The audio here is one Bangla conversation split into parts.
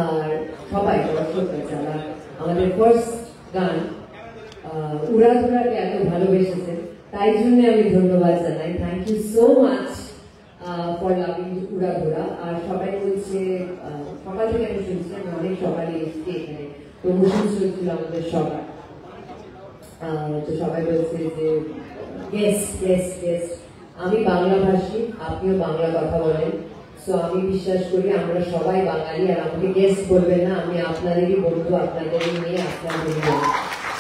আর সবাই দর্শকরা যারা আমাদের ফার্স্ট গান উড়াধুরাকে এত ভালোবেসেছেন, তাই জন্য আমি ধন্যবাদ জানাই। Thank you so much for loving Uradhura. আর সবাই বলছে, সকাল থেকে আমি শুনছিলাম অনেক সকালে এসছে এখানে প্রমোশন চলছিল আমাদের সবার, তো সবাই বলছে যে গেস্ট গেস্ট গেস্ট। আমি বাংলা ভাষী, আপনিও বাংলা কথা বলেন, সো আমি বিশ্বাস করি আমরা সবাই বাঙালি। আর আমাকে গেস্ট বলবেন না, আমি আপনাদেরই বন্ধু, আপনাদেরই মেয়ে, আপনাদের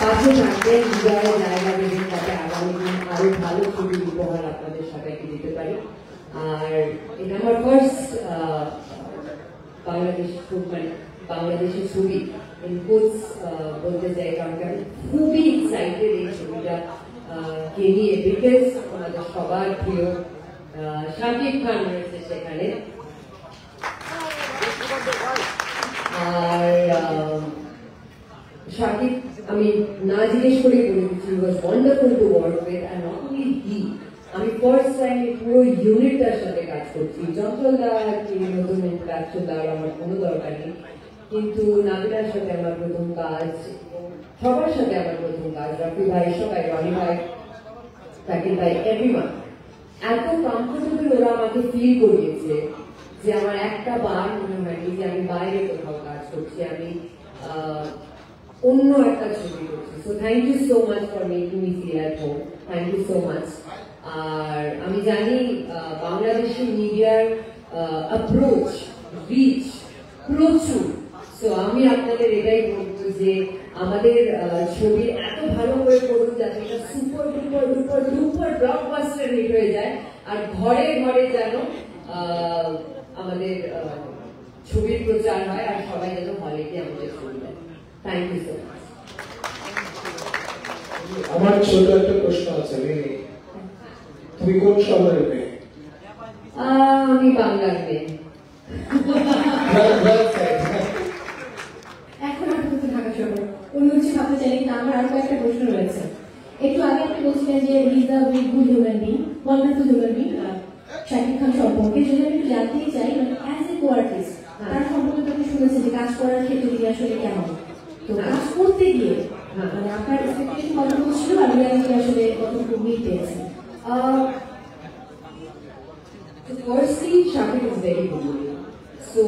পাশে থাকবেন, হৃদয়ে জায়গা দেবেন, তাতে আগামী দিন আরো ভালো ছবির উপহার আপনাদের সবাইকে দিতে পারি। আর এটা আমার ফার্স্ট বাংলাদেশের ছবি ইনপুটস বলতে চাই, কারণ আমি খুবই এক্সাইটেড এই ছবিটা কে নিয়ে, বিকজ আমাদের সবার প্রিয় শাকিব খান রয়েছে সেখানে। আর শাকিব আমি না জিজ্ঞেস করে বলে দিচ্ছি, ওয়াজ wonderful to work with, and not only he, আমি ফার্স্ট টাইম পুরো ইউনিটটার সাথে কাজ করছি। চঞ্চল দা কি নতুন ইন্ট্রাকশন দেওয়ার আমার কোনো দরকার নেই, কিন্তু নাবিলার সাথে আমার প্রথম কাজ, সবার সাথে আমার প্রথম কাজ, রাফি ভাই, সবাই, রনি ভাই, শাকিব ভাই, এভরিওয়ান এত কমফোর্টেবল ওরা আমাকে ফিল করিয়েছে যে আমার একটা বার মনে হয়নি যে আমি বাইরে কোথাও কাজ করছি, আমি অন্য একটা ছবি করছি। So thank you so much for making me feel at home, thank you so much. আর আমি জানি বাংলাদেশি মিডিয়ার অ্যাপ্রোচ, রিচ প্রচুর, সো আমি আপনাদের এটাই বলবো যে আমাদের ছবি এত ভালো করে করুন যাতে এটা super duper duper duper blockbuster hit হয়ে যায়, আর ঘরে ঘরে যেন আমাদের ছবির প্রচার হয়, আর সবাই যেন হলে গিয়ে আমাদের ছবি দেয়। Thank you so much. আমার ছোট একটা প্রশ্ন আছে, তুমি কোন শহরের মেয়ে? আমি বাংলার মেয়ে। এখন আপাতত ঢাকা শহর। উনি হচ্ছে ভাবতে চাইলেন, কিন্তু আমার আরো কয়েকটা প্রশ্ন রয়েছে। একটু আগে আপনি বলছিলেন যে he is a very good human being, wonderful human being, Shakib Khan সম্পর্কে যদি আমি একটু জানতেই চাই, মানে অ্যাজ এ কো-আর্টিস্ট তার সম্পর্কে তো আপনি শুনেছেন যে কাজ করার ক্ষেত্রে তিনি আসলে কেমন, তো কাজ করতে গিয়ে মানে আপনার এক্সপেকটেশন কতটুকু ছিল আর রিয়ালিটি আসলে কতটুকু মিট পেয়েছেন? Firstly, Shakib is very good. So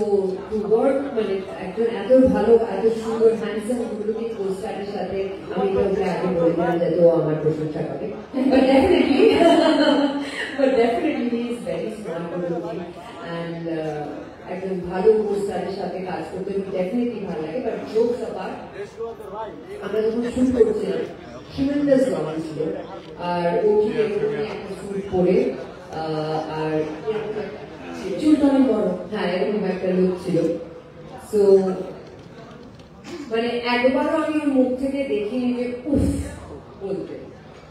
to work মানে একজন এত ভালো, এত সুন্দর, হ্যান্ডসাম, গুড লুকিং পোস্টারের সাথে আমি তো ওকে আগে বলে দিলাম যাতে ও আমার প্রশংসা করে, but definitely he is very smart, good looking, and একজন ভালো পোস্টারের সাথে কাজ করতে ডেফিনেটলি ভালো লাগে। বাট জোকস অ্যাপার্ট, আমরা যখন শুট করছিলাম হিউম্যানদাস রমান ছিল, আর ও কি এরকমই একটা শুট করে আর চুলটা বড়, হ্যাঁ এরকম একটা লুক ছিল। সো মানে একবারও আমি ওর মুখ থেকে দেখিনি যে উফ বলতে,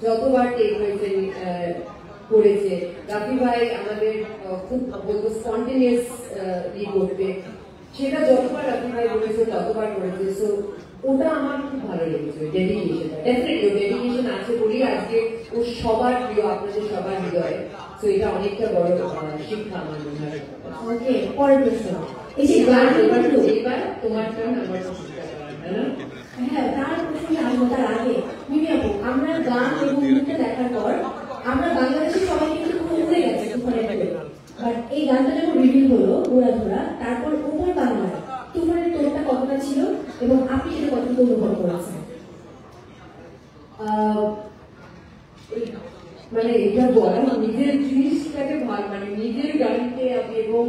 যতবার টেক হয়েছে করেছে। রাফি ভাই আমাদের খুব বলবো স্পন্টেনিয়াস করতে, সেটা যতবার রাফি ভাই বলেছে ততবার করেছে। সো ওটা আমার খুব ভালো লেগেছে, ডেডিকেশনটা। ডেফিনেটলি ডেডিকেশন আছে বলেই আজকে ও সবার প্রিয়, আপনাদের সবার হৃদয়ে। তো এটা অনেকটা বড় শিক্ষা আমার মনে হয়। ওকে, পরের প্রশ্ন, এই যে গান এবার তোমার টার্ন, আমার হ্যাঁ তার প্রশ্নে আসবো। তার আগে মিমি আপু, আমরা গান এবং নৃত্য দেখার পর আমরা বাংলাদেশের সবাই কিন্তু খুব উড়ে গেছে তুফানের টোলে, বাট এই গানটা যখন রিভিল হলো উড়াধুরা, তারপর ওপর বাংলায় তুফানের টোলটা কতটা ছিল এবং আপনি সেটা কতটুকু অনুভব করেছেন? মানে এটা বলা নিজের জিনিসটাকে মানে নিজের গানকে এবং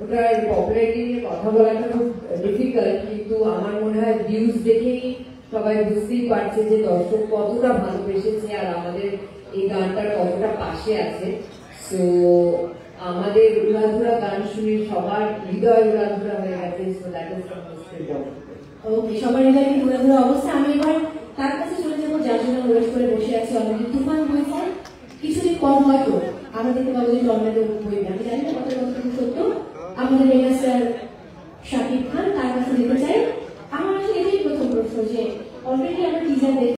ওটার পপুলারিটি নিয়ে কথা বলাটা খুব ডিফিকাল্ট, কিন্তু আমার মনে হয় ভিউজ দেখেই সবাই বুঝতেই পারছে যে দর্শক কতটা ভালোবেসেছে আর আমাদের এই গানটার কতটা পাশে আছে। সো আমাদের উড়াধুরা গান শুনে সবার হৃদয় উড়াধুরা হয়ে গেছে। So that is the most important. Okay, সবার হৃদয় উড়াধুরা অবস্থা। আমি এবার তার কাছে চলে যাবো, যার জন্য ওয়েট করে বসে আছি অলরেডি। তুফান হয়েছে কিছুদিন কম হয়তো আমরা দেখতে পাবো যে টর্নেডো বইবে, আমি জানি না কতটুকু সত্য। আমাদের মেগাস্টার